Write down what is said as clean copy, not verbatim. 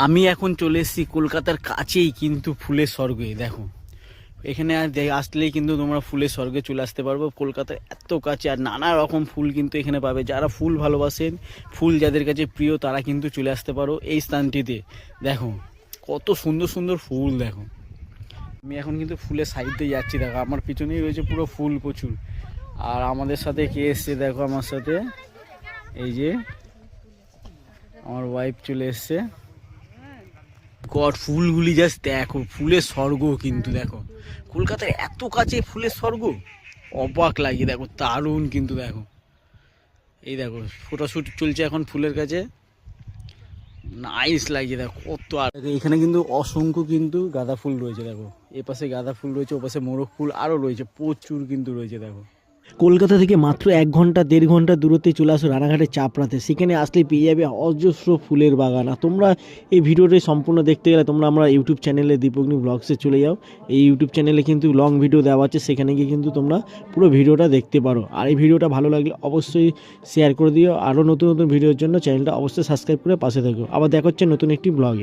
আমি এখন চলে এসেছি কলকাতার কাছেই কিন্তু ফুলের স্বর্গে। দেখো এখানে আসলেই কিন্তু তোমরা ফুলের স্বর্গে চলে আসতে পারবো। কলকাতার এত কাছে আর নানা রকম ফুল কিন্তু এখানে পাবে। যারা ফুল ভালোবাসেন, ফুল যাদের কাছে প্রিয়, তারা কিন্তু চলে আসতে পারো এই স্থানটিতে। দেখো কত সুন্দর সুন্দর ফুল। দেখো আমি এখন কিন্তু ফুলের সাইড দিয়ে যাচ্ছি। দেখো আমার পিছনেই রয়েছে পুরো ফুল প্রচুর। আর আমাদের সাথে কে এসছে দেখো, আমার সাথে এই যে আমার ওয়াইফ চলে এসছে। গড ফুলগুলি জাস্ট দেখো, ফুলের স্বর্গ কিন্তু। দেখো কলকাতার এত কাছে ফুলের স্বর্গ, অবাক লাগে। দেখো দারুণ কিন্তু। দেখো এই দেখো ফটোশ্যুট চলছে এখন ফুলের কাছে, নাইস লাগছে। দেখো কত, আর এখানে কিন্তু অসংখ্য কিন্তু গাঁদা ফুল রয়েছে। দেখো এ পাশে গাঁদা ফুল রয়েছে, ও পাশে মোরগ ফুল আরও রয়েছে, প্রচুর কিন্তু রয়েছে। দেখো কলকাতা থেকে মাত্র 1 ঘন্টা 1.5 ঘন্টা দূরত্বে চলে আসো রানাঘাটের চাপড়াতে। সেখানে আসলে পেয়ে যাবে অজস্র ফুলের বাগান। আর তোমরা এই ভিডিওটি সম্পূর্ণ দেখতে গেলে তোমরা আমরা ইউটিউব চ্যানেলে দীপগ্নি ব্লগসে চলে যাও। এই ইউটিউব চ্যানেলে কিন্তু লং ভিডিও দেওয়া আছে, সেখানে গিয়ে কিন্তু তোমরা পুরো ভিডিওটা দেখতে পারো। আর এই ভিডিওটা ভালো লাগলে অবশ্যই শেয়ার করে দিও। আরও নতুন নতুন ভিডিওর জন্য চ্যানেলটা অবশ্যই সাবস্ক্রাইব করে পাশে থেকো। আবার দেখা হচ্ছে নতুন একটি ব্লগে।